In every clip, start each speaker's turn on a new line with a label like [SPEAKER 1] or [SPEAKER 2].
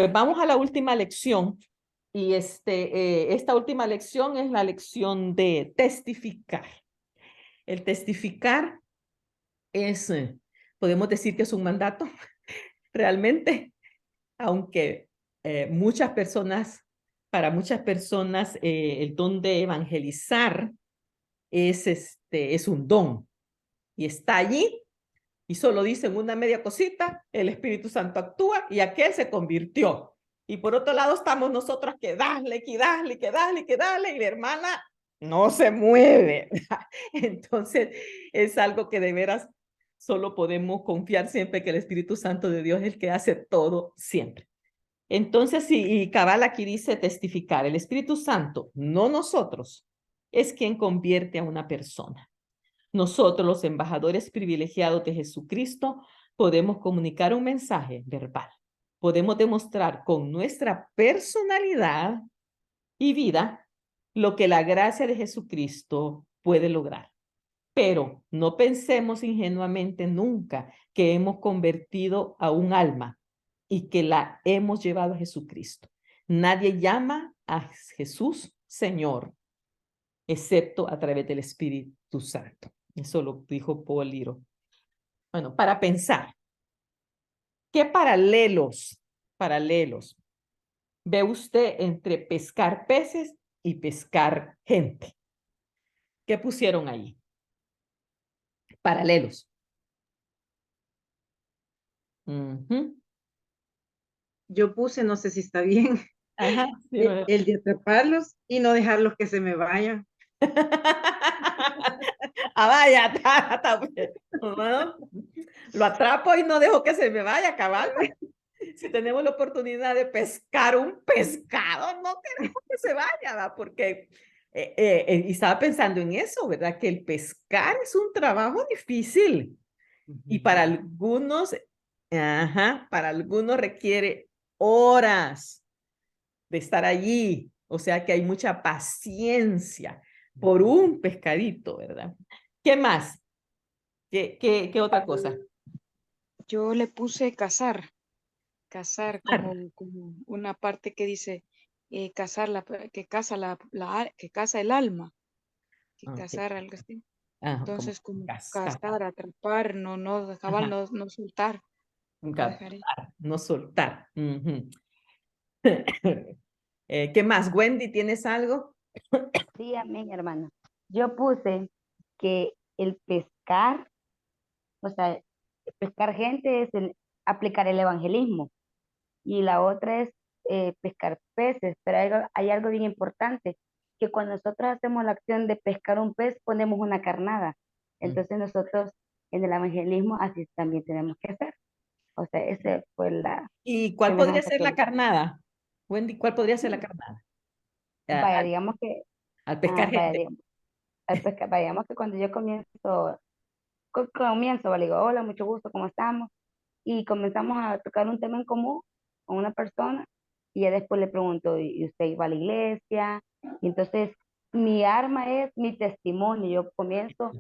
[SPEAKER 1] Pues vamos a la última lección. Y esta última lección es la lección de testificar. El testificar es, podemos decir que es un mandato, realmente, aunque para muchas personas, el don de evangelizar es un don y está allí y solo dicen una media cosita, el Espíritu Santo actúa y aquel se convirtió. Y por otro lado estamos nosotros que dale, que dale, que dale, que dale, y la hermana no se mueve. Entonces es algo que de veras solo podemos confiar siempre que el Espíritu Santo de Dios es el que hace todo siempre. Entonces, y cabal aquí dice testificar, el Espíritu Santo, no nosotros, es quien convierte a una persona. Nosotros, los embajadores privilegiados de Jesucristo, podemos comunicar un mensaje verbal. Podemos demostrar con nuestra personalidad y vida lo que la gracia de Jesucristo puede lograr. Pero no pensemos ingenuamente nunca que hemos convertido a un alma y que la hemos llevado a Jesucristo. Nadie llama a Jesús Señor, excepto a través del Espíritu Santo. Eso lo dijo Paul Liro. Bueno, para pensar, ¿qué paralelos ve usted entre pescar peces y pescar gente? ¿Qué pusieron ahí? Paralelos.
[SPEAKER 2] Yo puse, no sé si está bien,
[SPEAKER 1] Ajá, sí,
[SPEAKER 2] el de atraparlos y no dejarlos que se me vayan.
[SPEAKER 1] Ah, vaya, está bien. Bueno, lo atrapo y no dejo que se me vaya, cabal. Si tenemos la oportunidad de pescar un pescado, no queremos que se vaya, ¿verdad? Porque, y estaba pensando en eso, ¿verdad? Que el pescar es un trabajo difícil y para algunos, para algunos requiere horas de estar allí, o sea que hay mucha paciencia por un pescadito, ¿verdad? ¿Qué más? ¿Qué otra cosa?
[SPEAKER 3] Yo le puse cazar como una parte que dice cazar que caza que caza el alma, que
[SPEAKER 1] Okay.
[SPEAKER 3] cazar algo así.
[SPEAKER 1] Como
[SPEAKER 3] Entonces, como cazar, atrapar, no, cabal, no soltar, no dejar ir.
[SPEAKER 1] no soltar. ¿Qué más? Wendy, ¿tienes algo?
[SPEAKER 4] Sí, amén, hermana. Yo puse que el pescar, o sea, pescar gente es aplicar el evangelismo y la otra es pescar peces, pero hay algo bien importante, que cuando nosotros hacemos la acción de pescar un pez, ponemos una carnada. Entonces nosotros en el evangelismo así también tenemos que hacer. O sea, esa fue la
[SPEAKER 1] ¿Y cuál podría
[SPEAKER 4] semejanza
[SPEAKER 1] ser
[SPEAKER 4] que
[SPEAKER 1] la carnada? Wendy, ¿cuál podría ser la carnada?
[SPEAKER 4] vaya,
[SPEAKER 1] Al,
[SPEAKER 4] digamos que,
[SPEAKER 1] al pescar
[SPEAKER 4] vaya,
[SPEAKER 1] gente.
[SPEAKER 4] vayamos que cuando yo comienzo, le digo, hola, mucho gusto, ¿cómo estamos? Y comenzamos a tocar un tema en común con una persona y ya después le pregunto, ¿y usted iba a la iglesia? Y entonces mi arma es mi testimonio, yo comienzo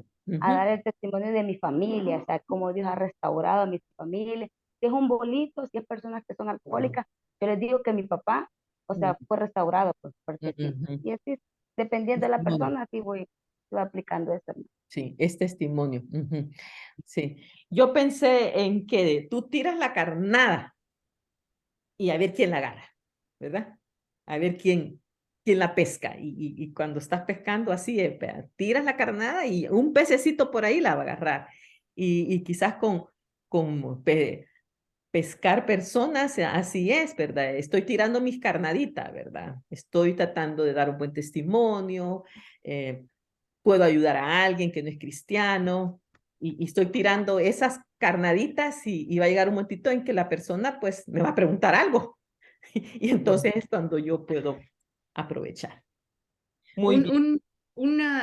[SPEAKER 4] a dar el testimonio de mi familia, o sea, cómo Dios ha restaurado a mi familia, si es un bolito, si es personas que son alcohólicas, yo les digo que mi papá, o sea, fue restaurado por sí. Y así, dependiendo de la
[SPEAKER 1] Testimonio.
[SPEAKER 4] persona, así voy aplicando eso.
[SPEAKER 1] Sí, es testimonio. Sí. Yo pensé en que tú tiras la carnada y a ver quién la agarra, ¿verdad? A ver quién la pesca. Y cuando estás pescando así, tiras la carnada y un pececito por ahí la va a agarrar. Y quizás con pescar personas, así es, ¿verdad? Estoy tirando mis carnaditas, ¿verdad? Estoy tratando de dar un buen testimonio, puedo ayudar a alguien que no es cristiano y estoy tirando esas carnaditas y va a llegar un momentito en que la persona pues me va a preguntar algo y entonces es cuando yo puedo aprovechar. Muy bien.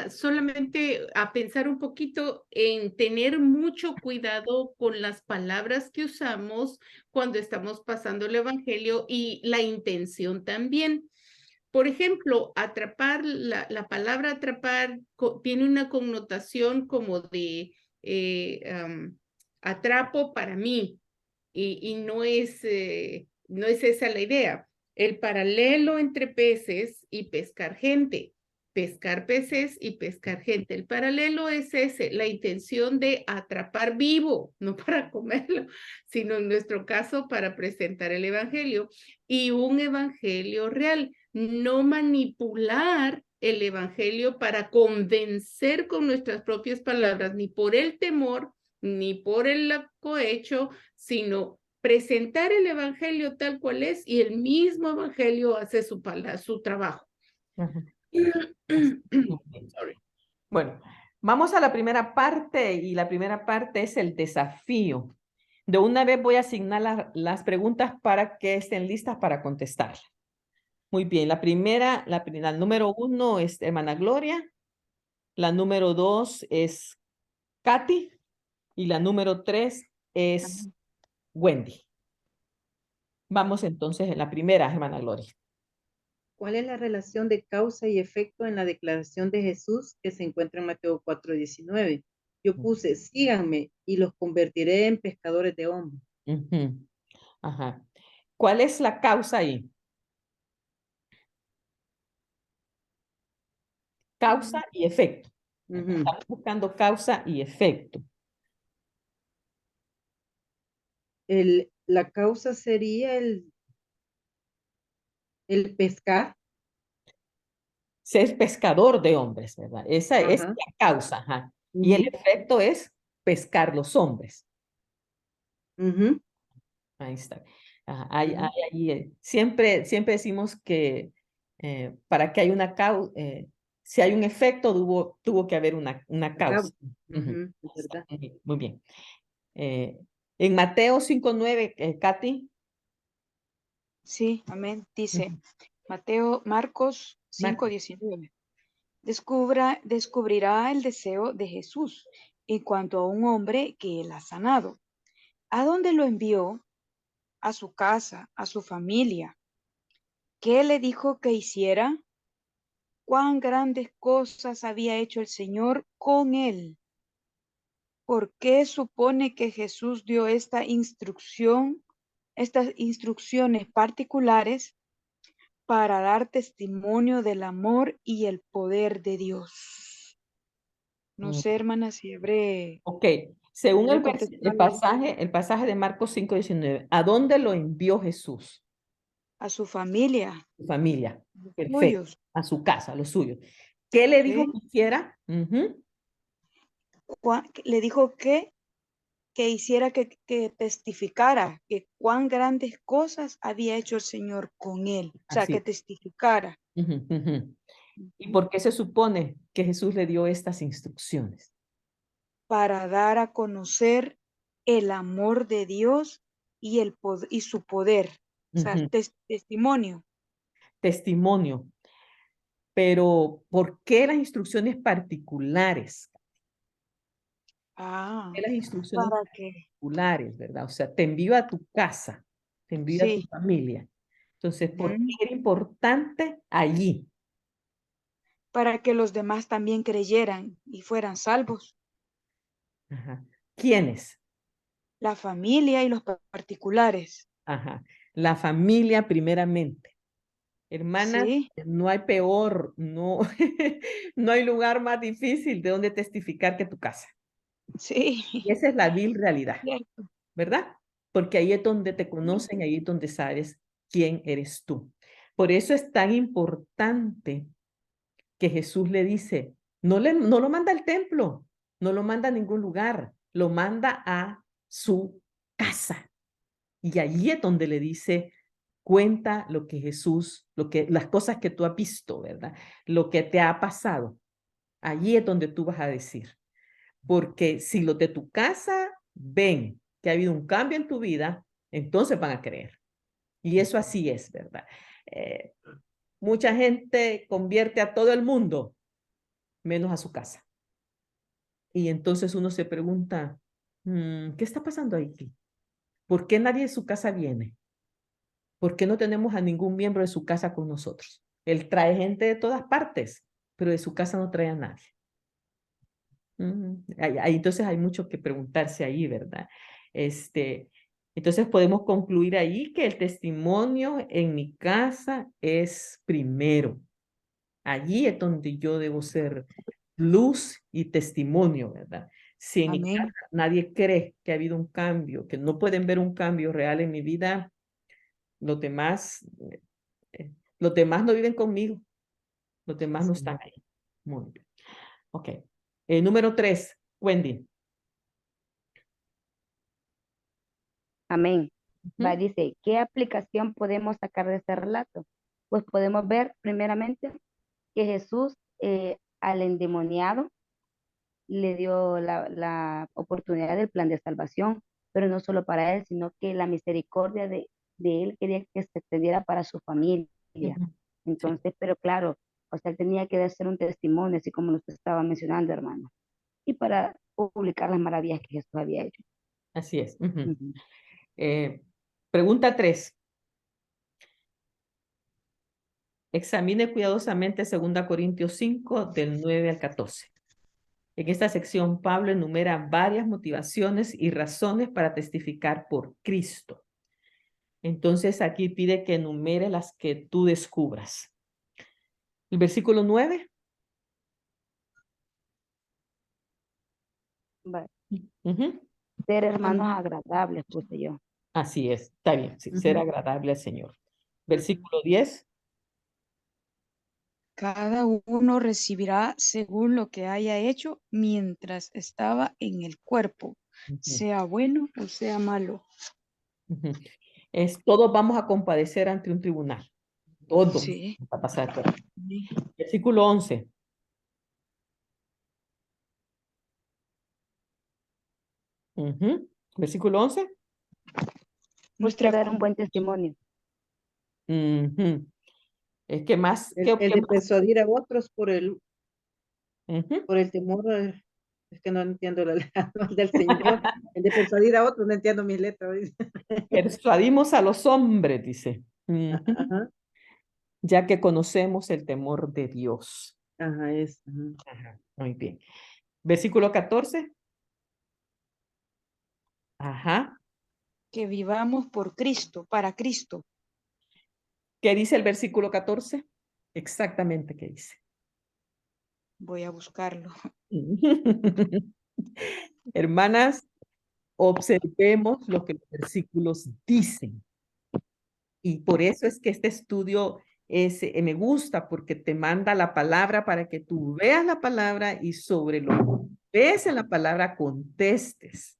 [SPEAKER 5] Solamente a pensar un poquito en tener mucho cuidado con las palabras que usamos cuando estamos pasando el evangelio y la intención también. Por ejemplo, atrapar, la palabra atrapar tiene una connotación como de atrapo para mí y no es no es esa la idea. El paralelo entre peces y pescar gente. Pescar peces y pescar gente. El paralelo es ese, la intención de atrapar vivo, no para comerlo, sino en nuestro caso para presentar el evangelio y un evangelio real. No manipular el evangelio para convencer con nuestras propias palabras, ni por el temor, ni por el cohecho, sino presentar el evangelio tal cual es y el mismo evangelio hace su trabajo.
[SPEAKER 1] Ajá.
[SPEAKER 5] Sorry.
[SPEAKER 1] Bueno, vamos a la primera parte y la primera parte es el desafío. De una vez voy a asignar las preguntas para que estén listas para contestar. Muy bien, la primera, la número 1 es hermana Gloria, la número 2 es Katy y la número 3 es Wendy. Vamos entonces en la primera, hermana Gloria.
[SPEAKER 2] ¿Cuál es la relación de causa y efecto en la declaración de Jesús que se encuentra en Mateo 4:19? Yo puse, síganme y los convertiré en pescadores de hombres.
[SPEAKER 1] Ujú. Ajá. ¿Cuál es la causa ahí? Causa y efecto.
[SPEAKER 2] Ujú.
[SPEAKER 1] Estamos buscando causa y efecto.
[SPEAKER 2] La causa sería el pescar.
[SPEAKER 1] Ser pescador de hombres, ¿verdad? Esa es
[SPEAKER 2] Ajá.
[SPEAKER 1] la causa. Ajá. Y el
[SPEAKER 2] Ujú.
[SPEAKER 1] efecto es pescar los hombres.
[SPEAKER 2] Ujú.
[SPEAKER 1] Ahí está.
[SPEAKER 2] Ujú.
[SPEAKER 1] Siempre decimos que para que haya una causa, si hay un efecto, tuvo que haber una
[SPEAKER 2] La
[SPEAKER 1] causa.
[SPEAKER 2] causa.
[SPEAKER 1] Ujú.
[SPEAKER 2] Ujú, es verdad.
[SPEAKER 1] Muy bien. En Mateo 5:9, Katy.
[SPEAKER 3] Sí, amén. Dice
[SPEAKER 1] Ujú.
[SPEAKER 3] Marcos
[SPEAKER 1] Marcos.
[SPEAKER 3] 5:19. Descubrirá el deseo de Jesús en cuanto a un hombre que él ha sanado. ¿A dónde lo envió? A su casa, a su familia. ¿Qué le dijo que hiciera? ¿Cuán grandes cosas había hecho el Señor con él? ¿Por qué supone que Jesús dio estas instrucciones particulares para dar testimonio del amor y el poder de Dios? No
[SPEAKER 1] Mm,
[SPEAKER 3] sé, hermana, si habré
[SPEAKER 1] Ok. Según
[SPEAKER 3] podido contestarle
[SPEAKER 1] el pasaje de Marcos 5:19, ¿a dónde lo envió Jesús?
[SPEAKER 3] a su familia,
[SPEAKER 1] Su familia.
[SPEAKER 3] los
[SPEAKER 1] Perfecto.
[SPEAKER 3] suyos,
[SPEAKER 1] A su casa, lo suyo. ¿Qué le dijo
[SPEAKER 3] ¿sí?
[SPEAKER 1] que hiciera? Ujú.
[SPEAKER 3] Le dijo que hiciera que testificara que cuán grandes cosas había hecho el Señor con él, o sea, que
[SPEAKER 1] Así.
[SPEAKER 3] testificara.
[SPEAKER 1] Ujú, ujú. ¿Y
[SPEAKER 3] Ujú.
[SPEAKER 1] por qué se supone que Jesús le dio estas instrucciones?
[SPEAKER 3] Para dar a conocer el amor de Dios y, y su poder, o sea,
[SPEAKER 1] Ujú.
[SPEAKER 3] testimonio.
[SPEAKER 1] Testimonio. Pero ¿por qué las instrucciones particulares? ¿Por
[SPEAKER 3] Ah,
[SPEAKER 1] qué las instrucciones
[SPEAKER 3] para que,
[SPEAKER 1] particulares, verdad? O sea, te envío a tu casa, te envío a tu
[SPEAKER 3] sí,
[SPEAKER 1] familia. Entonces, ¿por qué
[SPEAKER 3] ujú,
[SPEAKER 1] era importante allí?
[SPEAKER 3] para que los demás también creyeran y fueran salvos.
[SPEAKER 1] Ajá. ¿Quiénes?
[SPEAKER 3] La familia y los particulares.
[SPEAKER 1] Ajá. La familia primeramente. Hermanas,
[SPEAKER 3] Sí,
[SPEAKER 1] no hay peor, no, no hay lugar más difícil de donde testificar que tu casa.
[SPEAKER 3] sí,
[SPEAKER 1] Y esa es la vil realidad,
[SPEAKER 3] cierto.
[SPEAKER 1] ¿verdad? Porque ahí es donde te conocen, ahí es donde sabes quién eres tú. Por eso es tan importante que Jesús le dice, no lo manda al templo, no lo manda a ningún lugar, lo manda a su casa. Y allí es donde le dice, cuenta lo que Jesús, las cosas que tú has visto, ¿verdad? Lo que te ha pasado. Allí es donde tú vas a decir. Porque si los de tu casa ven que ha habido un cambio en tu vida, entonces van a creer. Y eso así es, ¿verdad? Eh, Mucha gente convierte a todo el mundo, menos a su casa. Y entonces uno se pregunta, ¿qué está pasando aquí? ¿Por qué nadie de su casa viene? ¿Por qué no tenemos a ningún miembro de su casa con nosotros? Él trae gente de todas partes, pero de su casa no trae a nadie. Entonces hay mucho que preguntarse ahí, ¿verdad? Este, Entonces podemos concluir ahí que el testimonio en mi casa es primero. Allí es donde yo debo ser luz y testimonio, ¿verdad? Si en mi
[SPEAKER 3] Amén.
[SPEAKER 1] casa nadie cree que ha habido un cambio, que no pueden ver un cambio real en mi vida, los demás no viven conmigo, los demás no
[SPEAKER 2] Sí.
[SPEAKER 1] están ahí. Muy bien. Ok. Número 3, Wendy.
[SPEAKER 4] Amén. Va,
[SPEAKER 1] Ujú.
[SPEAKER 4] dice, ¿qué aplicación podemos sacar de este relato? Pues podemos ver primeramente que Jesús al endemoniado le dio la oportunidad del plan de salvación, pero no solo para él, sino que la misericordia de él quería que se extendiera para su familia.
[SPEAKER 1] Ujú. Sí,
[SPEAKER 4] Entonces, pero claro, o sea, él tenía que hacer un testimonio, así como nos estaba mencionando, hermano, y para publicar las maravillas que Jesús había hecho.
[SPEAKER 1] así es. Ujú.
[SPEAKER 4] Ujú.
[SPEAKER 1] Pregunta 3. Examine cuidadosamente 2 Corintios 5, del 9 al 14. En esta sección, Pablo enumera varias motivaciones y razones para testificar por Cristo. Entonces, aquí pide que enumere las que tú descubras. El versículo 9.
[SPEAKER 4] Va,
[SPEAKER 1] Ujú.
[SPEAKER 4] ser hermanos
[SPEAKER 2] Amén.
[SPEAKER 4] agradables, puse yo.
[SPEAKER 1] Así es, está bien, sí, ser
[SPEAKER 2] Ujú.
[SPEAKER 1] agradable al Señor.
[SPEAKER 2] Ujú.
[SPEAKER 1] Versículo 10.
[SPEAKER 3] Cada uno recibirá según lo que haya hecho mientras estaba en el cuerpo,
[SPEAKER 1] Ujú,
[SPEAKER 3] sea bueno o sea malo.
[SPEAKER 1] ujú. Todos vamos a compadecer ante un tribunal. Todos
[SPEAKER 3] Sí.
[SPEAKER 1] va a pasar por ahí. Versículo 11. Ujú. Versículo 11.
[SPEAKER 4] Hay que
[SPEAKER 3] Muestra
[SPEAKER 4] dar un buen
[SPEAKER 3] compasión.
[SPEAKER 4] testimonio.
[SPEAKER 1] Ujú. ¿Qué más?
[SPEAKER 2] El
[SPEAKER 1] ¿Qué
[SPEAKER 2] de
[SPEAKER 1] más?
[SPEAKER 2] persuadir a otros
[SPEAKER 1] Ujú.
[SPEAKER 2] por el temor, es que no entiendo la letra del Señor. El de persuadir a otros, no entiendo mis letras. ¿Oíste?
[SPEAKER 1] Persuadimos a los hombres, dice. Ujú.
[SPEAKER 2] Ajá,
[SPEAKER 1] Ya que conocemos el temor de Dios.
[SPEAKER 2] ajá, es. Ajá.
[SPEAKER 1] Ajá, muy bien. Versículo 14. Ajá.
[SPEAKER 3] Que vivamos por Cristo, para Cristo.
[SPEAKER 1] ¿Qué dice el versículo 14? Exactamente qué dice.
[SPEAKER 3] Voy a buscarlo.
[SPEAKER 1] Hermanas, observemos lo que los versículos dicen. Y por eso es que este estudio me gusta, porque te manda la palabra para que tú veas la palabra y sobre lo que ves en la palabra contestes.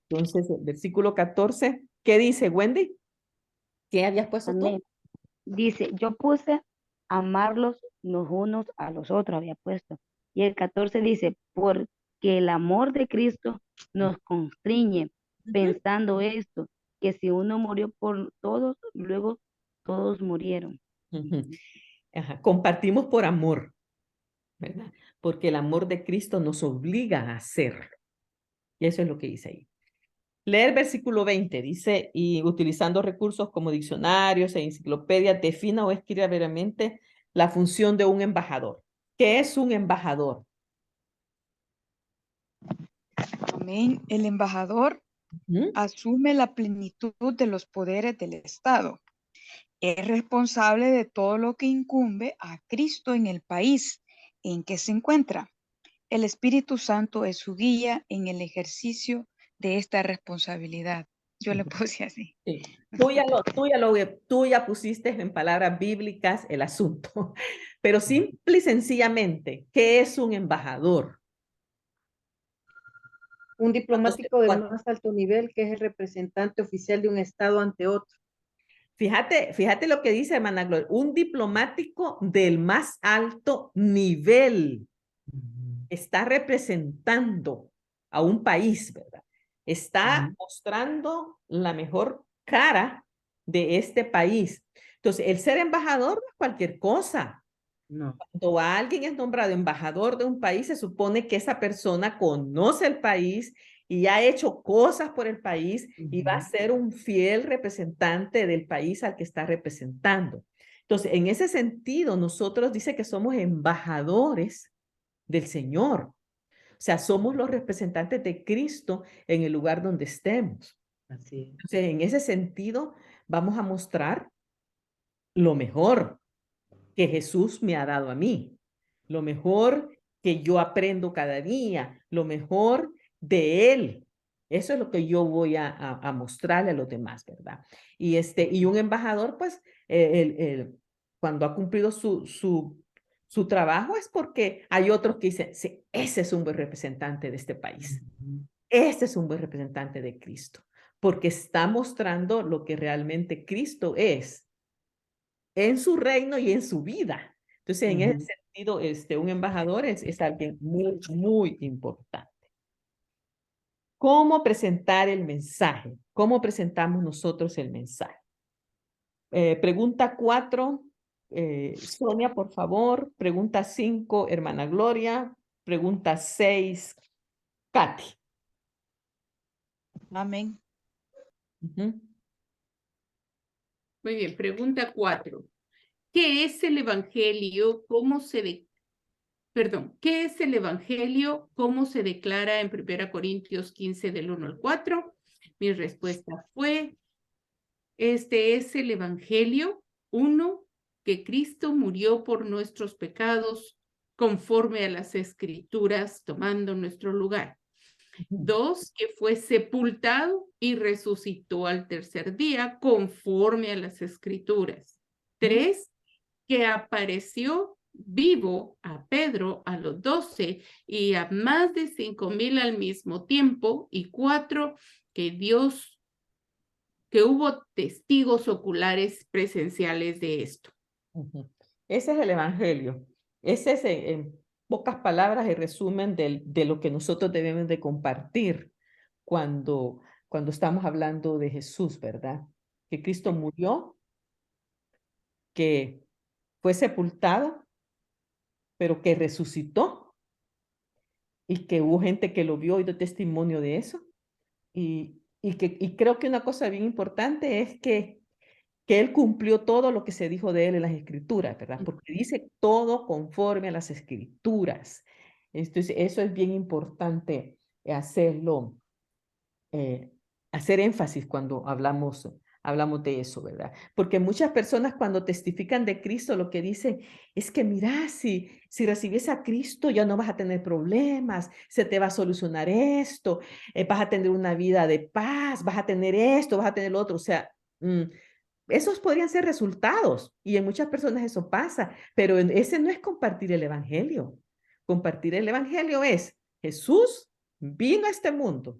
[SPEAKER 1] Entonces, el versículo 14, ¿qué dice, Wendy? ¿Qué habías puesto tú?
[SPEAKER 4] Amén. Dice, yo puse amarlos los unos a los otros, había puesto. Y el 14 dice, porque el amor de Cristo nos constriñe,
[SPEAKER 1] Ujú,
[SPEAKER 4] pensando esto, que si uno murió por todos, luego todos murieron.
[SPEAKER 1] ujú. Ajá, compartimos por amor, ¿verdad? Porque el amor de Cristo nos obliga a hacerlo. Y eso es lo que dice ahí. Leer versículo 20, dice, y utilizando recursos como diccionarios e enciclopedias, defina o escriba brevemente la función de un embajador. ¿Qué es un embajador?
[SPEAKER 3] Amén. El embajador
[SPEAKER 1] ¿Mm?
[SPEAKER 3] asume la plenitud de los poderes del Estado. Es responsable de todo lo que incumbe a Cristo en el país en que se encuentra. El Espíritu Santo es su guía en el ejercicio de esta responsabilidad. Yo le puse así.
[SPEAKER 1] Sí. Tú ya pusiste en palabras bíblicas el asunto, pero simple y sencillamente, ¿qué es un embajador?
[SPEAKER 2] Un
[SPEAKER 1] Entonces,
[SPEAKER 2] diplomático del más alto nivel que es el representante oficial de un Estado ante otro.
[SPEAKER 1] fíjate lo que dice hermana Gloria, un diplomático del más alto nivel está representando a un país, ¿verdad? Está
[SPEAKER 2] Ujú.
[SPEAKER 1] mostrando la mejor cara de este país. Entonces, el ser embajador no es cualquier cosa.
[SPEAKER 2] No.
[SPEAKER 1] Cuando alguien es nombrado embajador de un país, se supone que esa persona conoce el país y ha hecho cosas por el país y va a
[SPEAKER 2] Ujú.
[SPEAKER 1] ser un fiel representante del país al que está representando. Entonces, en ese sentido, nosotros dice que somos embajadores del Señor. O sea, somos los representantes de Cristo en el lugar donde estemos.
[SPEAKER 2] Así es.
[SPEAKER 1] Entonces, en ese sentido, vamos a mostrar lo mejor que Jesús me ha dado a mí, lo mejor que yo aprendo cada día, lo mejor de Él. Eso es lo que yo voy a mostrarle a los demás, ¿verdad? Y un embajador, pues, cuando ha cumplido su trabajo es porque hay otros que dicen, sí, ese es un buen representante de este país.
[SPEAKER 2] Ujú.
[SPEAKER 1] Este es un buen representante de Cristo, porque está mostrando lo que realmente Cristo es en su reino y en su vida. Entonces, en ese
[SPEAKER 2] Ujú.
[SPEAKER 1] sentido, un embajador es alguien muy, muy importante. ¿Cómo presentar el mensaje? ¿Cómo presentamos nosotros el mensaje? Pregunta 4, Sonia, por favor. Pregunta 5, hermana Gloria. Pregunta 6, Katy.
[SPEAKER 6] Amén.
[SPEAKER 1] Ujú.
[SPEAKER 5] Muy bien, pregunta 4. ¿Qué es el evangelio? ¿Qué es el evangelio? ¿Cómo se declara en 1 Corintios 15 del 1 al 4? Mi respuesta fue, este es el evangelio, 1, que Cristo murió por nuestros pecados conforme a las escrituras, tomando nuestro lugar. 2, que fue sepultado y resucitó al tercer día conforme a las escrituras. 3, que apareció vivo a Pedro, a los 12 y a más de 5,000 al mismo tiempo. Y 4, que hubo testigos oculares presenciales de esto.
[SPEAKER 1] Ujú. Ese es el evangelio. Ese es, en pocas palabras, el resumen de lo que nosotros debemos de compartir cuando estamos hablando de Jesús, ¿verdad? Que Cristo murió, que fue sepultado, pero que resucitó y que hubo gente que lo vio y dio testimonio de eso. Y creo que una cosa bien importante es que Él cumplió todo lo que se dijo de Él en las Escrituras, ¿verdad? Porque dice todo conforme a las Escrituras. Entonces, eso es bien importante hacerlo, hacer énfasis cuando hablamos de eso, ¿verdad? Porque muchas personas cuando testifican de Cristo lo que dicen es que mira, si recibes a Cristo ya no vas a tener problemas, se te va a solucionar esto, vas a tener una vida de paz, vas a tener esto, vas a tener lo otro, o sea, esos podrían ser resultados y en muchas personas eso pasa, pero ese no es compartir el evangelio. Compartir el evangelio es Jesús vino a este mundo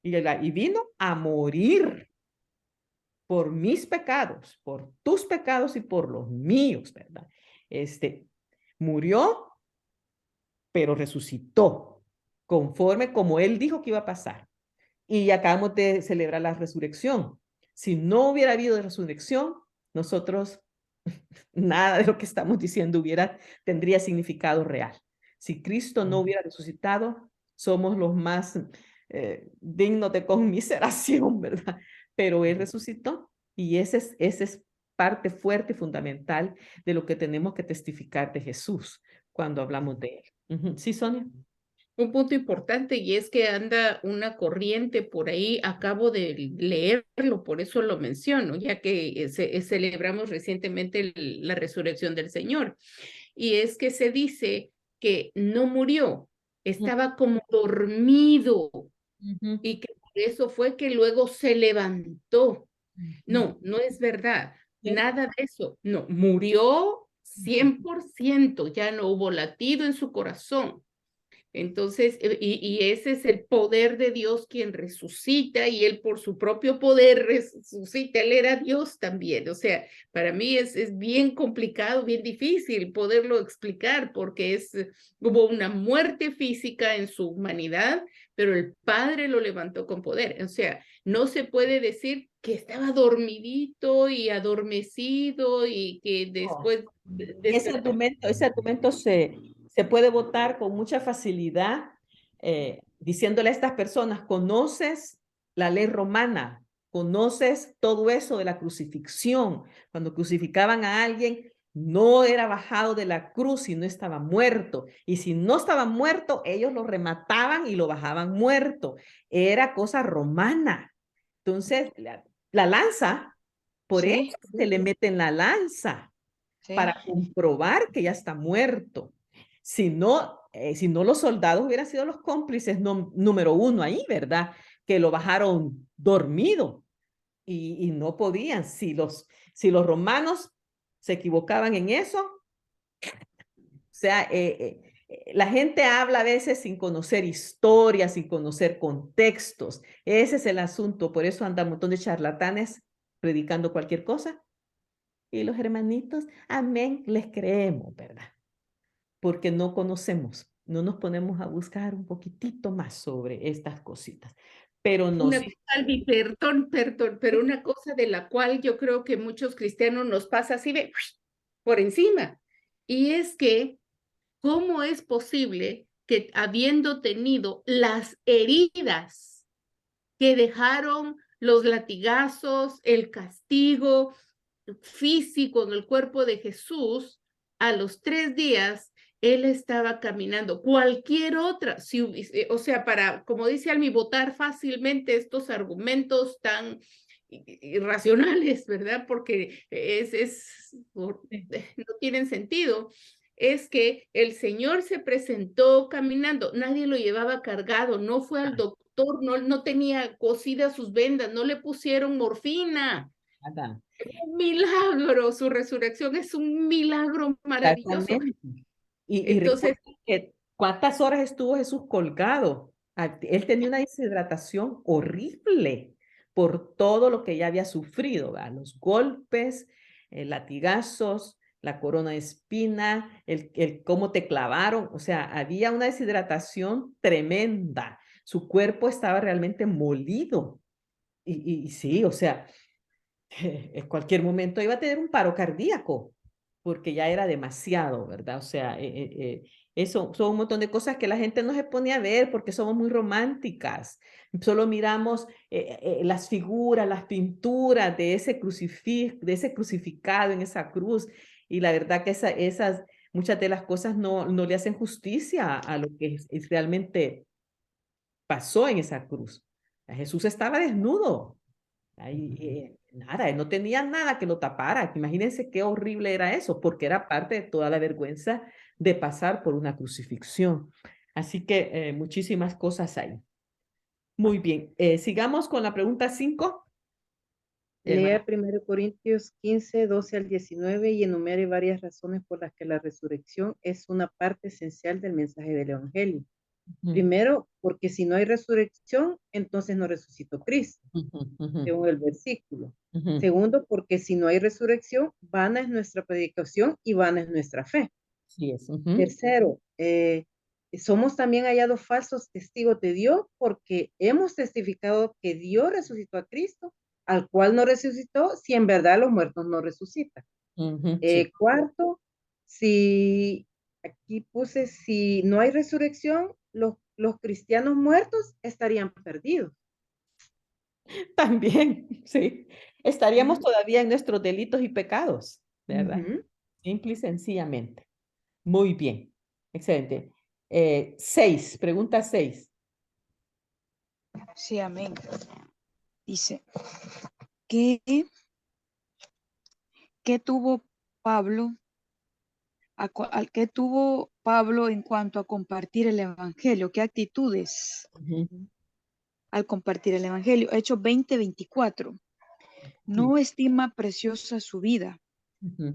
[SPEAKER 1] y vino a morir por mis pecados, por tus pecados y por los míos, ¿verdad? Murió, pero resucitó conforme como él dijo que iba a pasar. Y acabamos de celebrar la resurrección. Si no hubiera habido resurrección, nosotros nada de lo que estamos diciendo tendría significado real. Si Cristo no hubiera resucitado, somos los más dignos de conmiseración, ¿verdad? Pero Él resucitó y ese es parte fuerte y fundamental de lo que tenemos que testificar de Jesús cuando hablamos de Él. Ujú. Sí, Sonia.
[SPEAKER 5] Un punto importante y es que anda una corriente por ahí, acabo de leerlo, por eso lo menciono, ya que celebramos recientemente la resurrección del Señor. Y es que se dice que no murió, estaba como dormido
[SPEAKER 1] Ujú.
[SPEAKER 5] y que por eso fue que luego se levantó.
[SPEAKER 1] Ujú.
[SPEAKER 5] No, no es verdad,
[SPEAKER 1] Sí.
[SPEAKER 5] nada de eso. No, murió 100%, ya no hubo latido en su corazón. Entonces, y ese es el poder de Dios quien resucita y él por su propio poder resucita, él era Dios también. O sea, para mí es bien complicado, bien difícil poderlo explicar porque hubo una muerte física en su humanidad, pero el Padre lo levantó con poder. O sea, no se puede decir que estaba dormidito y adormecido y que después despertó.
[SPEAKER 1] Ese argumento se puede votar con mucha facilidad diciéndole a estas personas, conoces la ley romana, conoces todo eso de la crucifixión. Cuando crucificaban a alguien, no era bajado de la cruz si no estaba muerto. Y si no estaba muerto, ellos lo remataban y lo bajaban muerto. Era cosa romana. Entonces, la lanza, por
[SPEAKER 3] Sí,
[SPEAKER 1] eso se le mete en la lanza,
[SPEAKER 3] sí.
[SPEAKER 1] para comprobar que ya está muerto. Si no, los soldados hubieran sido los cómplices número uno ahí, ¿verdad? Que lo bajaron dormido y no podían. Si los romanos se equivocaban en eso, o sea, la gente habla a veces sin conocer historias, sin conocer contextos. Ese es el asunto. Por eso anda un montón de charlatanes predicando cualquier cosa. Y los hermanitos, amén, les creemos, ¿verdad? Porque no conocemos, no nos ponemos a buscar un poquitito más sobre estas cositas. Pero no
[SPEAKER 5] Una
[SPEAKER 1] sé.
[SPEAKER 5] cosa, Albi, perdón, pero una cosa de la cual yo creo que muchos cristianos nos pasa así de por encima. Y es que, ¿cómo es posible que habiendo tenido las heridas que dejaron los latigazos, el castigo físico en el cuerpo de Jesús, a los 3 días él estaba caminando? Cualquier otra, si, o sea, para, como dice Almi, votar fácilmente estos argumentos tan irracionales, ¿verdad? Porque no tienen sentido. Es que el Señor se presentó caminando, nadie lo llevaba cargado, no fue al doctor, no tenía cosidas sus vendas, no le pusieron morfina.
[SPEAKER 1] Nada.
[SPEAKER 5] Un milagro, su resurrección es un milagro maravilloso.
[SPEAKER 1] Exactamente. Y
[SPEAKER 5] Entonces,
[SPEAKER 1] recuerda que cuántas horas estuvo Jesús colgado. Él tenía una deshidratación horrible por todo lo que ya había sufrido, ¿verdad? Los golpes, latigazos, la corona de espina, el cómo te clavaron. O sea, había una deshidratación tremenda. Su cuerpo estaba realmente molido. Y sí, o sea, en cualquier momento iba a tener un paro cardíaco, porque ya era demasiado, ¿verdad? O sea, eso son un montón de cosas que la gente no se pone a ver porque somos muy románticas. Solo miramos las figuras, las pinturas de ese crucificado en esa cruz, y la verdad que muchas de las cosas no le hacen justicia a lo que realmente pasó en esa cruz. Jesús estaba desnudo. Ahí, nada, él no tenía nada que lo tapara. Imagínense qué horrible era eso, porque era parte de toda la vergüenza de pasar por una crucifixión. Así que muchísimas cosas ahí. Muy bien, sigamos con la pregunta 5.
[SPEAKER 2] Lea 1 Corintios 15, 12 al 19 y enumere varias razones por las que la resurrección es una parte esencial del mensaje del Evangelio. Primero, porque si no hay resurrección, entonces no resucitó Cristo, según el versículo. Segundo, porque si no hay resurrección, vana es nuestra predicación y vana es nuestra fe.
[SPEAKER 1] Sí es.
[SPEAKER 2] Tercero, somos también hallados falsos testigos de Dios porque hemos testificado que Dios resucitó a Cristo, al cual no resucitó, si en verdad los muertos no resucitan.
[SPEAKER 1] Sí.
[SPEAKER 2] Cuarto, aquí puse, si no hay resurrección, los cristianos muertos estarían perdidos.
[SPEAKER 1] También, sí. Estaríamos todavía en nuestros delitos y pecados, ¿verdad? Simple y sencillamente. Muy bien, excelente. 6, pregunta 6.
[SPEAKER 3] Sí, amén. Dice, ¿qué tuvo Pablo? ¿Qué tuvo Pablo en cuanto a compartir el evangelio? ¿Qué actitudes al compartir el evangelio? Hechos 20:24. No estima preciosa su vida,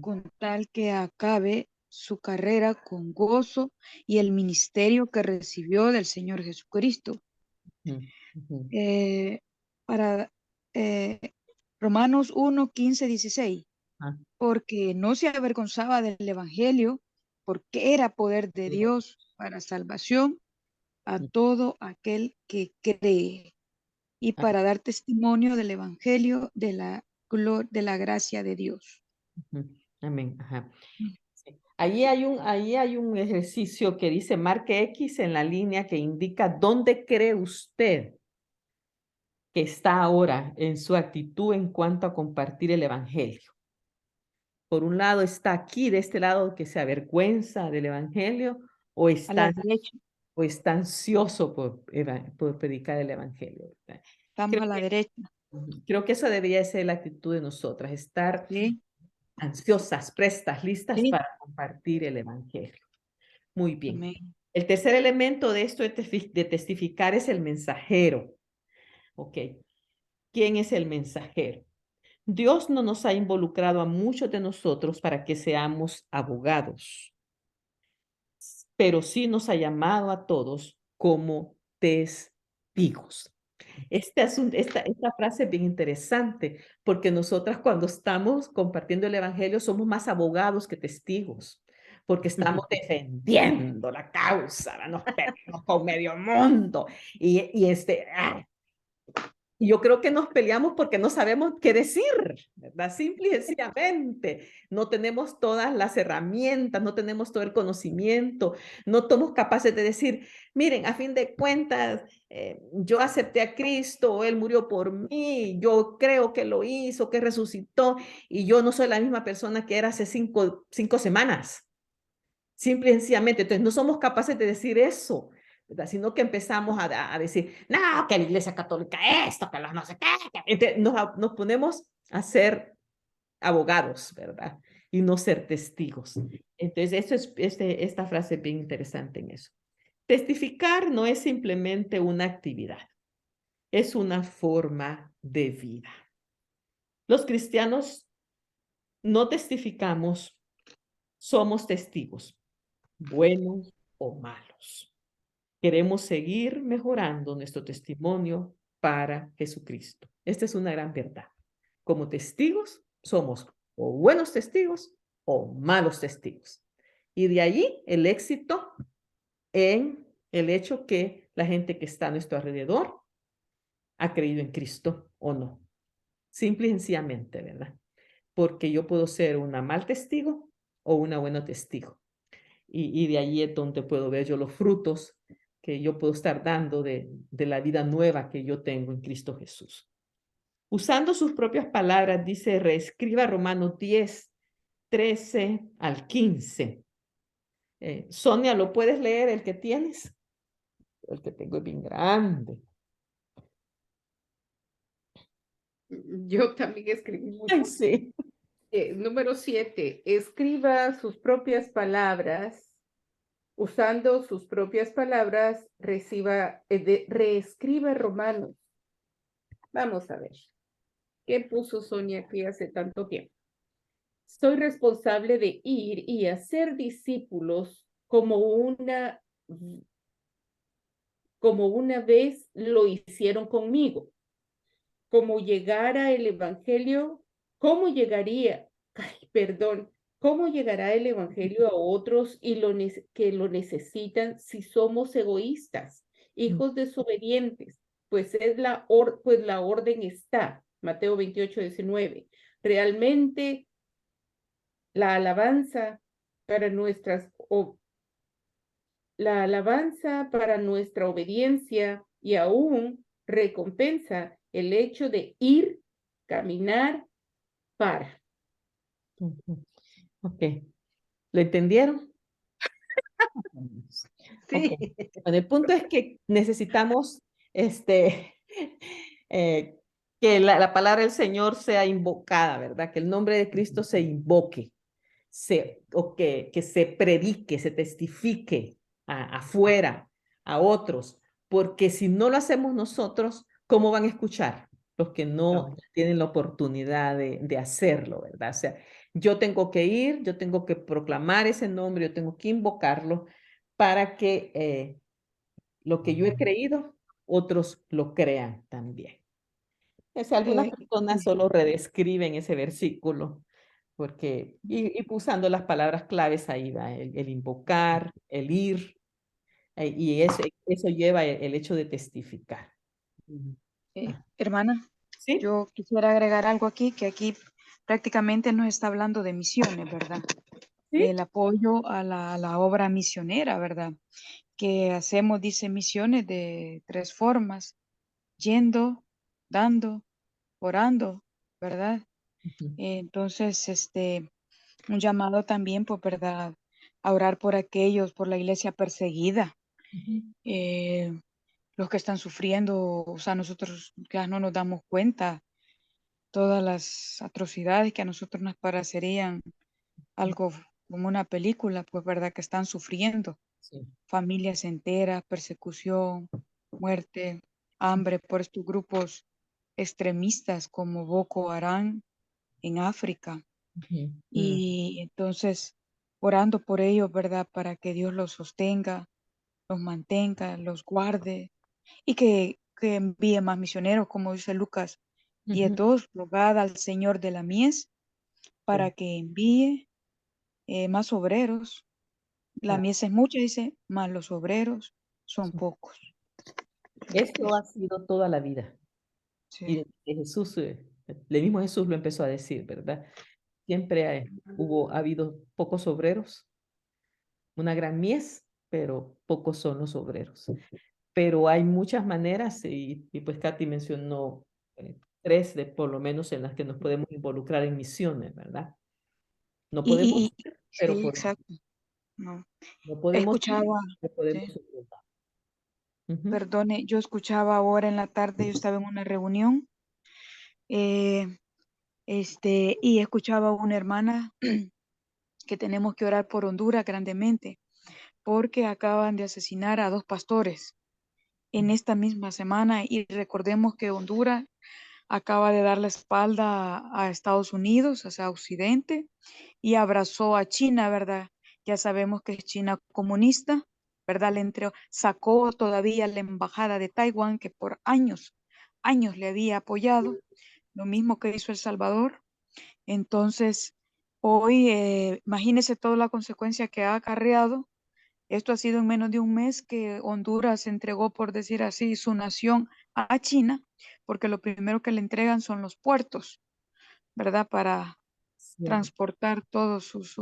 [SPEAKER 3] con tal que acabe su carrera con gozo y el ministerio que recibió del Señor Jesucristo. Para Romanos 1:15-16, porque no se avergonzaba del evangelio, porque era poder de Dios para salvación a todo aquel que cree, y para dar testimonio del evangelio de la gracia de Dios.
[SPEAKER 1] Amén. Ajá. Sí. Ahí hay un ejercicio que dice marque X en la línea que indica dónde cree usted que está ahora en su actitud en cuanto a compartir el evangelio. Por un lado está aquí, de este lado, que se avergüenza del evangelio, o
[SPEAKER 3] A la
[SPEAKER 1] está
[SPEAKER 3] derecha,
[SPEAKER 1] ansioso por predicar el evangelio.
[SPEAKER 3] estamos a la derecha.
[SPEAKER 1] Creo que esa debería ser la actitud de nosotras, estar
[SPEAKER 3] Sí,
[SPEAKER 1] ansiosas, prestas, listas
[SPEAKER 3] sí,
[SPEAKER 1] para compartir el evangelio. Muy bien.
[SPEAKER 3] amén.
[SPEAKER 1] El tercer elemento de esto de testificar es el mensajero. Ok. ¿Quién es el mensajero? Dios no nos ha involucrado a muchos de nosotros para que seamos abogados, pero sí nos ha llamado a todos como testigos. Esta frase es bien interesante porque nosotras cuando estamos compartiendo el evangelio somos más abogados que testigos, porque estamos defendiendo la causa, ¿verdad? Nos peleamos con medio mundo y yo creo que nos peleamos porque no sabemos qué decir, ¿verdad? Simple y sencillamente. No tenemos todas las herramientas, no tenemos todo el conocimiento, no somos capaces de decir, miren, a fin de cuentas, yo acepté a Cristo, Él murió por mí, yo creo que lo hizo, que resucitó, y yo no soy la misma persona que era hace cinco semanas. Simple y sencillamente. Entonces, no somos capaces de decir eso, ¿verdad? Sino que empezamos a decir, no, que la Iglesia Católica esto, que los no sé qué. Entonces, nos ponemos a ser abogados, ¿verdad? Y no ser testigos. Entonces, esta frase es bien interesante en eso. Testificar no es simplemente una actividad, es una forma de vida. Los cristianos no testificamos, somos testigos, buenos o malos. Queremos seguir mejorando nuestro testimonio para Jesucristo. Esta es una gran verdad. Como testigos, somos o buenos testigos o malos testigos. Y de allí el éxito en el hecho que la gente que está a nuestro alrededor ha creído en Cristo o no. Simple y sencillamente, ¿verdad? Porque yo puedo ser una mal testigo o una buena testigo. Y de allí es donde puedo ver yo los frutos que yo puedo estar dando de la vida nueva que yo tengo en Cristo Jesús. Usando sus propias palabras, dice, reescriba Romanos 10, 13 al 15. Sonia, ¿lo puedes leer el que tienes? El que tengo es bien grande.
[SPEAKER 5] Yo también escribí mucho.
[SPEAKER 1] Ay, sí.
[SPEAKER 5] Número 7, escriba sus propias palabras. Usando sus propias palabras, reescriba Romanos. Vamos a ver. ¿Qué puso Sonia aquí hace tanto tiempo? Soy responsable de ir y hacer discípulos como una vez lo hicieron conmigo. Como llegara el evangelio, ¿cómo llegaría? Ay, perdón. ¿Cómo llegará el evangelio a otros y que lo necesitan si somos egoístas, hijos desobedientes? Pues la orden está, Mateo 28, 19. Realmente la alabanza para nuestra obediencia y aún recompensa el hecho de ir, caminar, para.
[SPEAKER 1] Ok. ¿Lo entendieron?
[SPEAKER 2] Sí.
[SPEAKER 1] Okay. Bueno, el punto es que necesitamos que la palabra del Señor sea invocada, ¿verdad? Que el nombre de Cristo se invoque, que se predique, se testifique afuera, a otros, porque si no lo hacemos nosotros, ¿cómo van a escuchar? Los que no tienen la oportunidad de hacerlo, ¿verdad? O sea, yo tengo que ir, yo tengo que proclamar ese nombre, yo tengo que invocarlo para que lo que yo he creído, otros lo crean también. Algunas personas solo redescriben ese versículo, porque, y usando las palabras claves ahí va, el invocar, el ir, y eso lleva el hecho de testificar.
[SPEAKER 3] Hermana,
[SPEAKER 1] ¿Sí?
[SPEAKER 3] yo quisiera agregar algo aquí, que aquí prácticamente nos está hablando de misiones, ¿verdad?
[SPEAKER 1] ¿Sí?
[SPEAKER 3] El apoyo a la obra misionera, ¿verdad? Que hacemos, dice, misiones de 3 formas: yendo, dando, orando, ¿verdad?
[SPEAKER 1] Ujú.
[SPEAKER 3] Entonces, un llamado también, pues, ¿verdad? A orar por aquellos, por la iglesia perseguida,
[SPEAKER 1] Ujú.
[SPEAKER 3] los que están sufriendo, o sea, nosotros ya no nos damos cuenta todas las atrocidades que a nosotros nos parecerían algo como una película, pues verdad que están sufriendo
[SPEAKER 1] Sí.
[SPEAKER 3] familias enteras, persecución, muerte, hambre por estos grupos extremistas como Boko Haram en África.
[SPEAKER 1] Ujú,
[SPEAKER 3] Y entonces orando por ellos, ¿verdad? Para que Dios los sostenga, los mantenga, los guarde y que envíe más misioneros, como dice Lucas
[SPEAKER 1] ujú,
[SPEAKER 3] 10:2, rogad al Señor de la mies para
[SPEAKER 1] sí,
[SPEAKER 3] que envíe más obreros. La
[SPEAKER 1] ah,
[SPEAKER 3] mies es mucha, dice, más los obreros son
[SPEAKER 1] sí.
[SPEAKER 3] pocos.
[SPEAKER 1] Esto
[SPEAKER 3] Eso,
[SPEAKER 1] ha sido toda la vida. Y
[SPEAKER 3] sí.
[SPEAKER 1] desde Jesús, el mismo Jesús lo empezó a decir, ¿verdad? Siempre ha habido pocos obreros, una gran mies, pero pocos son los obreros. Pero hay muchas maneras, y pues Katy mencionó tres de por lo menos en las que nos podemos involucrar en misiones, ¿verdad? No podemos, pero
[SPEAKER 3] Sí, exacto. No.
[SPEAKER 1] no podemos ir,
[SPEAKER 3] Escuchaba,
[SPEAKER 1] pero podemos
[SPEAKER 3] sí,
[SPEAKER 1] soportar. Ujú,
[SPEAKER 3] perdone, yo escuchaba ahora en la tarde, yo estaba en una reunión, eh, y escuchaba a una hermana que tenemos que orar por Honduras grandemente, porque acaban de asesinar a 2 pastores en esta misma semana y recordemos que Honduras acaba de dar la espalda a Estados Unidos, o sea, a Occidente, y abrazó a China, ¿verdad? Ya sabemos que es China comunista, ¿verdad? Sacó todavía la embajada de Taiwán, que por años le había apoyado, lo mismo que hizo El Salvador. Entonces, hoy, imagínese toda la consecuencia que ha acarreado. Esto ha sido en menos de un mes que Honduras entregó, por decir así, su nación a China, porque lo primero que le entregan son los puertos, ¿verdad? Para
[SPEAKER 1] cierto.
[SPEAKER 3] transportar todas sus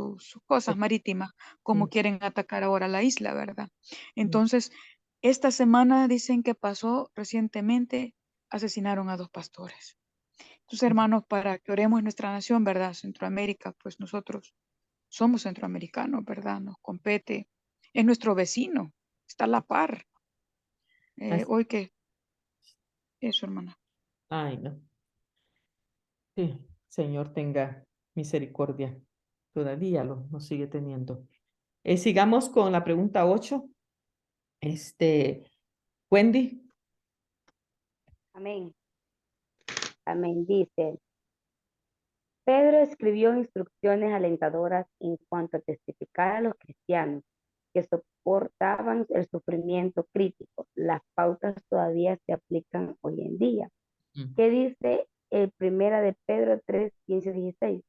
[SPEAKER 3] cosas marítimas, como
[SPEAKER 1] Sí,
[SPEAKER 3] quieren atacar ahora la isla, ¿verdad?
[SPEAKER 1] sí,
[SPEAKER 3] Entonces, esta semana dicen que pasó recientemente, asesinaron a 2 pastores. Entonces, hermanos, para que oremos en nuestra nación, ¿verdad? Centroamérica, pues nosotros somos centroamericanos, ¿verdad? Nos compete, es nuestro vecino, está a la par.
[SPEAKER 1] así-
[SPEAKER 3] Hoy que eso, hermana.
[SPEAKER 1] ay, no. Sí, Señor, tenga misericordia. Todavía lo sigue teniendo. Sigamos con la pregunta 8. Wendy.
[SPEAKER 4] Amén. Amén. Dice, Pedro escribió instrucciones alentadoras en cuanto a testificar a los cristianos que soportaban el sufrimiento crítico. Las pautas todavía se aplican hoy en día.
[SPEAKER 1] Mm,
[SPEAKER 4] ¿Qué dice el primera de Pedro 3, 15, 16?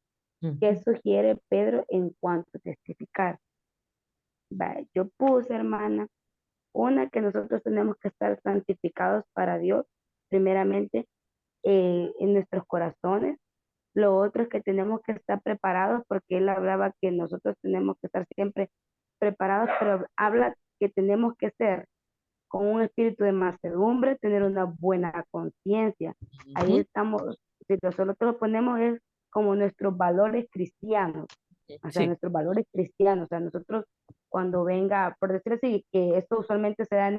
[SPEAKER 4] ¿Qué
[SPEAKER 1] mm,
[SPEAKER 4] sugiere Pedro en cuanto a testificar? Yo puse, hermana, una que nosotros tenemos que estar santificados para Dios, primeramente en nuestros corazones. Lo otro es que tenemos que estar preparados, porque él hablaba que nosotros tenemos que estar siempre preparados, pero habla que tenemos que ser con un espíritu de mansedumbre, tener una buena conciencia. Ahí
[SPEAKER 1] ujú.
[SPEAKER 4] estamos, si nosotros lo ponemos es como nuestros valores cristianos, o sea,
[SPEAKER 1] Sí.
[SPEAKER 4] nuestros valores cristianos, o sea, nosotros cuando venga, por decir así, que esto usualmente se da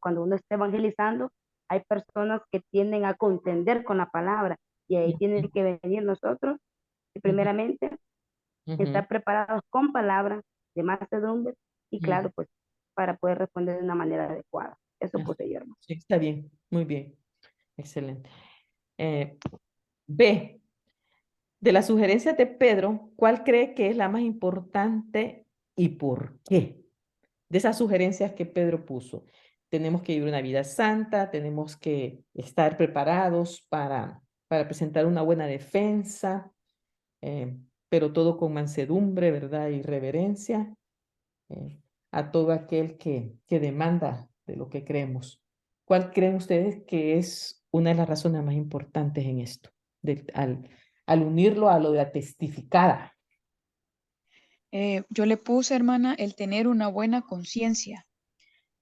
[SPEAKER 4] cuando uno está evangelizando, hay personas que tienden a contender con la palabra y ahí
[SPEAKER 1] Ujú,
[SPEAKER 4] tienen que venir nosotros, y
[SPEAKER 1] ujú,
[SPEAKER 4] primeramente,
[SPEAKER 1] ujú,
[SPEAKER 4] estar preparados con palabras de mansedumbre y
[SPEAKER 1] ujú.
[SPEAKER 4] claro, pues para poder responder de una manera adecuada. Eso
[SPEAKER 1] Ah,
[SPEAKER 4] puse yo, hermano.
[SPEAKER 1] sí, está bien, muy bien, excelente. Eh, B, de las sugerencias de Pedro, ¿cuál cree que es la más importante y por qué? De esas sugerencias que Pedro puso. Tenemos que vivir una vida santa, tenemos que estar preparados para presentar una buena defensa, pero todo con mansedumbre, ¿verdad? Y reverencia a todo aquel que demanda de lo que creemos. ¿Cuál creen ustedes que es una de las razones más importantes en esto? Al unirlo a lo de la testificada.
[SPEAKER 3] Yo le puse, hermana, el tener una buena conciencia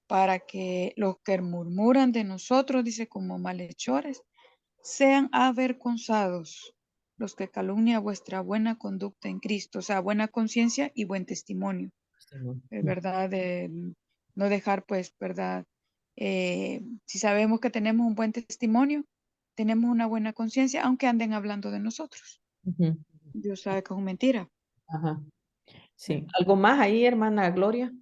[SPEAKER 3] para que los que murmuran de nosotros, dice, como malhechores, sean avergonzados los que calumnian vuestra buena conducta en Cristo, o sea, buena conciencia y buen testimonio,
[SPEAKER 1] Señor.
[SPEAKER 3] ¿verdad? De no dejar, pues, ¿verdad? Si sabemos que tenemos un buen testimonio, tenemos una buena conciencia, aunque anden hablando de nosotros.
[SPEAKER 1] Ujú.
[SPEAKER 3] Dios sabe que es mentira.
[SPEAKER 1] Ajá. Sí. ¿Algo más ahí, hermana Gloria?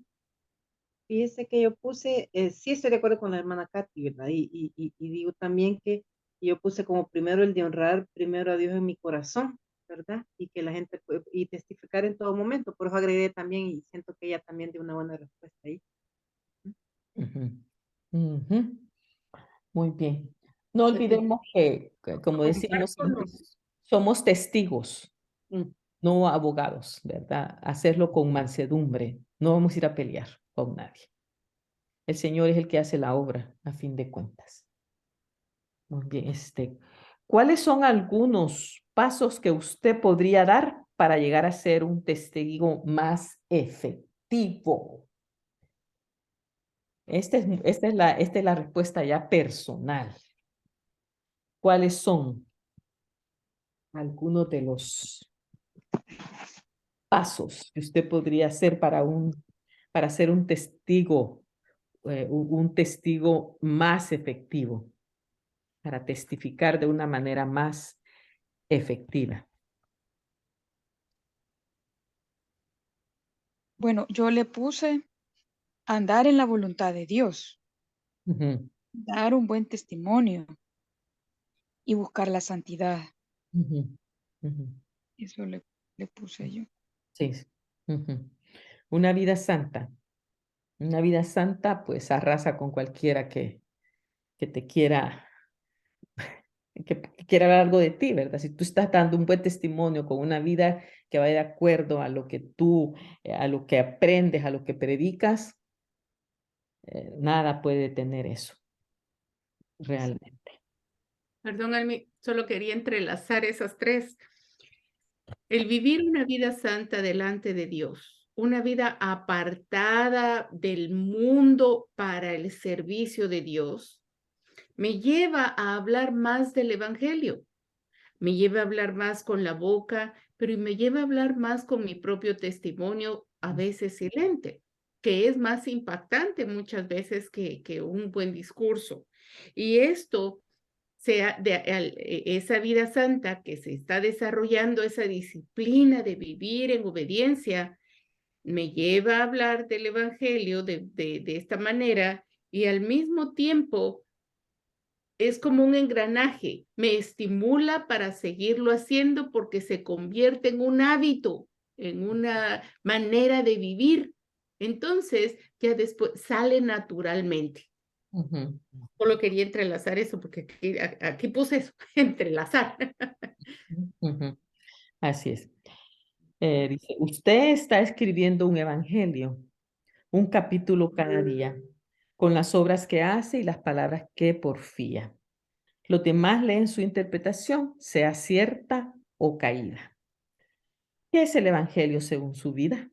[SPEAKER 2] Fíjese que yo puse, sí estoy de acuerdo con la hermana Katy, ¿verdad? Y digo también que yo puse como primero el de honrar primero a Dios en mi corazón, ¿verdad? Y que la gente puede, y testificar en todo momento. Por eso agregué también y siento que ella también dio una buena respuesta ahí.
[SPEAKER 1] Ujú. Ujú. Muy bien. No olvidemos que, como decíamos antes, somos testigos,
[SPEAKER 2] Mm.
[SPEAKER 1] no abogados, ¿verdad? Hacerlo con mansedumbre. No vamos a ir a pelear con nadie. El Señor es el que hace la obra, a fin de cuentas. Muy bien, ¿cuáles son algunos pasos que usted podría dar para llegar a ser un testigo más efectivo? Esta es la respuesta ya personal. ¿Cuáles son algunos de los pasos que usted podría hacer para ser un testigo, un testigo más efectivo, para testificar de una manera más efectiva?
[SPEAKER 3] Bueno, yo le puse andar en la voluntad de Dios,
[SPEAKER 1] Ujú,
[SPEAKER 3] dar un buen testimonio y buscar la santidad.
[SPEAKER 1] ujú, ujú.
[SPEAKER 3] Eso le puse yo.
[SPEAKER 1] Sí. Ujú. Una vida santa. Una vida santa, pues arrasa con cualquiera que te quiera, que quiera ver algo de ti, ¿verdad? Si tú estás dando un buen testimonio con una vida que vaya de acuerdo a lo que tú, a lo que aprendes, a lo que predicas, nada puede detener eso, realmente.
[SPEAKER 5] Perdón, Almi, solo quería entrelazar esas tres. El vivir una vida santa delante de Dios, una vida apartada del mundo para el servicio de Dios, me lleva a hablar más del Evangelio, me lleva a hablar más con la boca, pero me lleva a hablar más con mi propio testimonio, a veces silente, que es más impactante muchas veces que un buen discurso. Y esto esa vida santa que se está desarrollando, esa disciplina de vivir en obediencia, me lleva a hablar del Evangelio de esta manera y al mismo tiempo es como un engranaje, me estimula para seguirlo haciendo porque se convierte en un hábito, en una manera de vivir. Entonces, ya después sale naturalmente.
[SPEAKER 1] Ujú,
[SPEAKER 5] Solo quería entrelazar eso porque aquí puse eso, entrelazar.
[SPEAKER 1] ujú. Así es. Dice, usted está escribiendo un evangelio, un capítulo cada día, con las obras que hace y las palabras que porfía. Los demás leen su interpretación, sea cierta o caída. ¿Qué es el evangelio según su vida?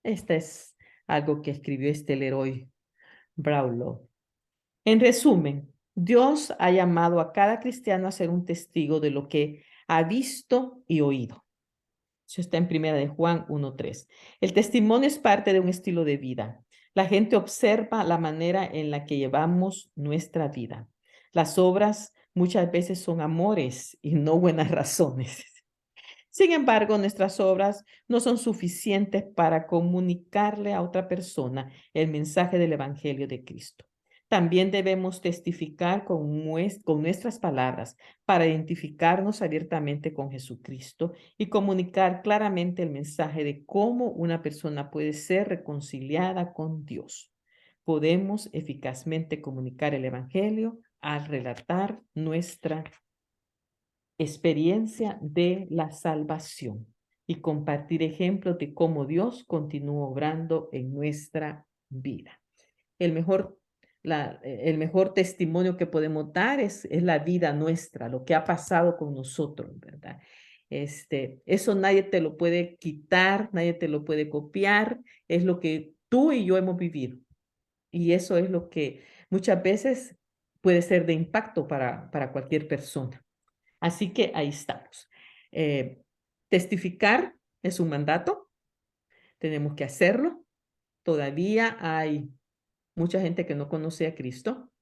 [SPEAKER 1] Este es algo que escribió Leroy Brownlow. En resumen, Dios ha llamado a cada cristiano a ser un testigo de lo que ha visto y oído. Eso está en Primera de Juan 1:3. El testimonio es parte de un estilo de vida. La gente observa la manera en la que llevamos nuestra vida. Las obras muchas veces son amores y no buenas razones. Sin embargo, nuestras obras no son suficientes para comunicarle a otra persona el mensaje del Evangelio de Cristo. También debemos testificar con nuestras palabras para identificarnos abiertamente con Jesucristo y comunicar claramente el mensaje de cómo una persona puede ser reconciliada con Dios. Podemos eficazmente comunicar el Evangelio al relatar nuestra experiencia de la salvación y compartir ejemplos de cómo Dios continúa obrando en nuestra vida. El mejor, el mejor testimonio que podemos dar es la vida nuestra, lo que ha pasado con nosotros, ¿verdad? Eso nadie te lo puede quitar, nadie te lo puede copiar, es lo que tú y yo hemos vivido. Y eso es lo que muchas veces puede ser de impacto para cualquier persona. Así que ahí estamos. Testificar es un mandato, tenemos que hacerlo. Todavía hay mucha gente que no conoce a Cristo.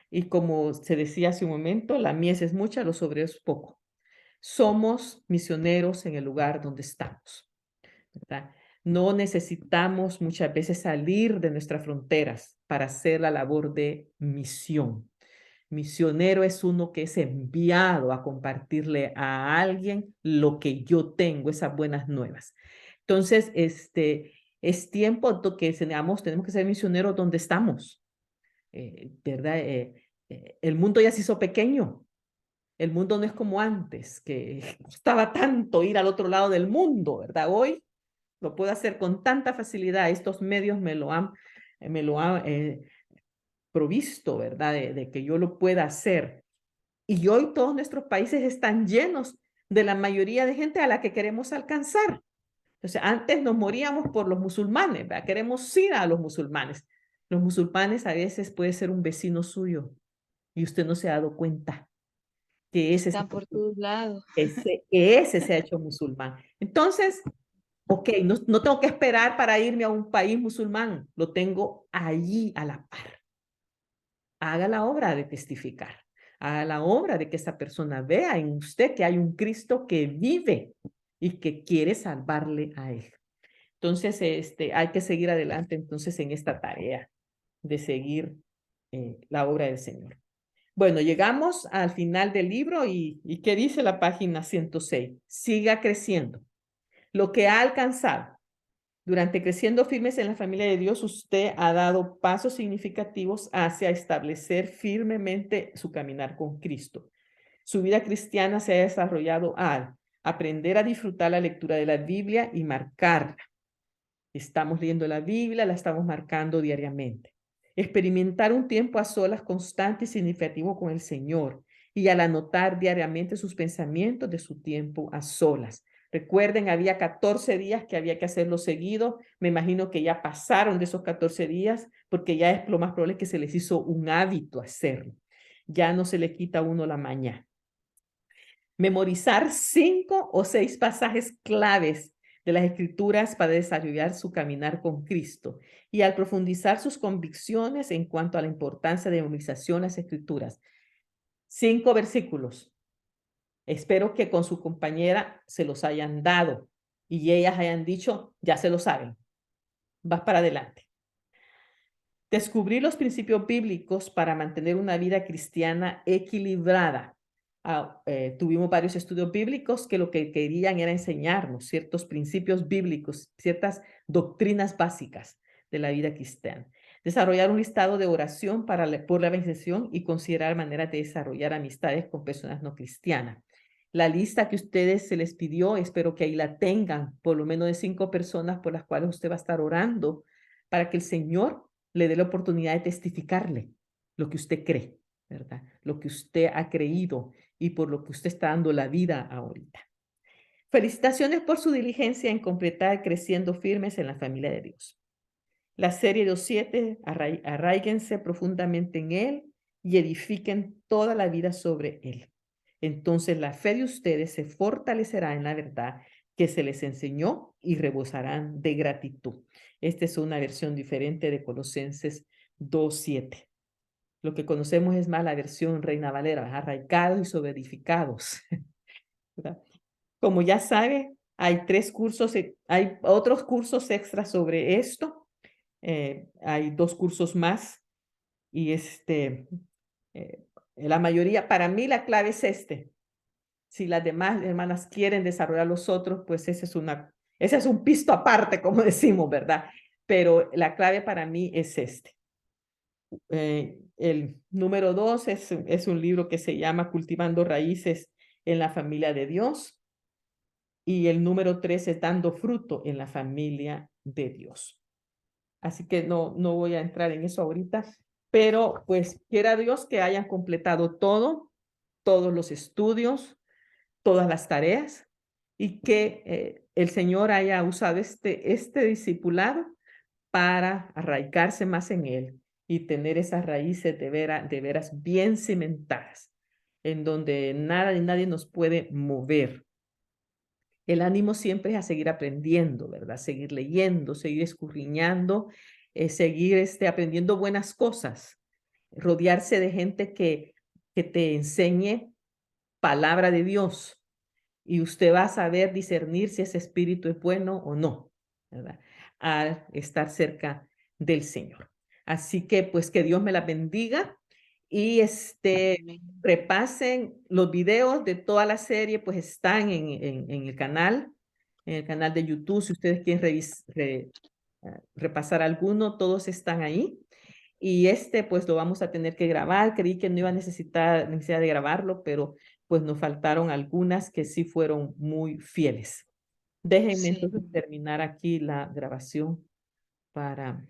[SPEAKER 1] Y como se decía hace un momento, la mies es mucha, los obreros poco. Somos misioneros en el lugar donde estamos, ¿verdad? No necesitamos muchas veces salir de nuestras fronteras para hacer la labor de misión. Misionero es uno que es enviado a compartirle a alguien lo que yo tengo, esas buenas nuevas. Entonces, es tiempo que tenemos que ser misioneros donde estamos, ¿verdad? El mundo ya se hizo pequeño. El mundo no es como antes, que costaba tanto ir al otro lado del mundo, ¿verdad? Hoy lo puedo hacer con tanta facilidad. Estos medios me lo han provisto, ¿verdad? De que yo lo pueda hacer. Y hoy todos nuestros países están llenos de la mayoría de gente a la que queremos alcanzar. Entonces, antes nos moríamos por los musulmanes, ¿verdad? Queremos ir a los musulmanes. Los musulmanes a veces puede ser un vecino suyo y usted no se ha dado cuenta que
[SPEAKER 3] Están por todos lados.
[SPEAKER 1] ese se ha hecho musulmán. Entonces, ok, no tengo que esperar para irme a un país musulmán, lo tengo allí a la par. Haga la obra de testificar, haga la obra de que esa persona vea en usted que hay un Cristo que vive y que quiere salvarle a él. Entonces, hay que seguir adelante entonces en esta tarea de seguir la obra del Señor. Bueno, llegamos al final del libro y ¿qué dice la página 106? Siga creciendo. Lo que ha alcanzado durante creciendo firmes en la familia de Dios, usted ha dado pasos significativos hacia establecer firmemente su caminar con Cristo. Su vida cristiana se ha desarrollado al aprender a disfrutar la lectura de la Biblia y marcarla. Estamos leyendo la Biblia, la estamos marcando diariamente. Experimentar un tiempo a solas constante y significativo con el Señor y al anotar diariamente sus pensamientos de su tiempo a solas. Recuerden, había 14 días que había que hacerlo seguido. Me imagino que ya pasaron de esos 14 días porque ya es lo más probable que se les hizo un hábito hacerlo. Ya no se le quita a uno la maña. Memorizar 5 o 6 pasajes claves de las Escrituras para desarrollar su caminar con Cristo y al profundizar sus convicciones en cuanto a la importancia de memorización de las Escrituras. 5 versículos. Espero que con su compañera se los hayan dado y ellas hayan dicho, ya se lo saben. Vas para adelante. Descubrir los principios bíblicos para mantener una vida cristiana equilibrada. Tuvimos varios estudios bíblicos que lo que querían era enseñarnos ciertos principios bíblicos, ciertas doctrinas básicas de la vida cristiana. Desarrollar un listado de oración por la evangelización y considerar maneras de desarrollar amistades con personas no cristianas. La lista que ustedes se les pidió, espero que ahí la tengan, por lo menos de 5 personas por las cuales usted va a estar orando para que el Señor le dé la oportunidad de testificarle lo que usted cree, ¿verdad? Lo que usted ha creído y por lo que usted está dando la vida ahorita. Felicitaciones por su diligencia en completar creciendo firmes en la familia de Dios. La serie de los 7, arraíguense profundamente en Él y edifiquen toda la vida sobre Él. Entonces la fe de ustedes se fortalecerá en la verdad que se les enseñó y rebosarán de gratitud. Esta es una versión diferente de Colosenses 2:7. Lo que conocemos es más la versión Reina Valera, arraigados y sobreedificados. Como ya sabe, hay otros cursos extras sobre esto. Hay 2 cursos más y la mayoría, para mí la clave es este. Si las demás hermanas quieren desarrollar los otros, pues ese es un pisto aparte, como decimos, ¿verdad? Pero la clave para mí es este. El número 2 es un libro que se llama Cultivando Raíces en la Familia de Dios. Y el número 3 es Dando Fruto en la Familia de Dios. Así que no voy a entrar en eso ahorita, pero pues quiera Dios que hayan completado todos los estudios, todas las tareas y que el Señor haya usado este discipulado para arraigarse más en Él y tener esas raíces de veras bien cimentadas, en donde nada ni nadie nos puede mover. El ánimo siempre es a seguir aprendiendo, ¿verdad? Seguir leyendo, seguir escudriñando, seguir aprendiendo buenas cosas. rodearse de gente que te enseñe palabra de Dios y usted va a saber discernir si ese espíritu es bueno o no, ¿verdad? Al estar cerca del Señor. Así que pues que Dios me la bendiga y repasen los videos de toda la serie, pues están en el canal de YouTube. Si ustedes quieren repasar alguno, todos están ahí. Y pues lo vamos a tener que grabar. Creí que no iba a necesidad de grabarlo, pero pues nos faltaron algunas que sí fueron muy fieles. Déjenme
[SPEAKER 3] Sí.
[SPEAKER 1] entonces terminar aquí la grabación para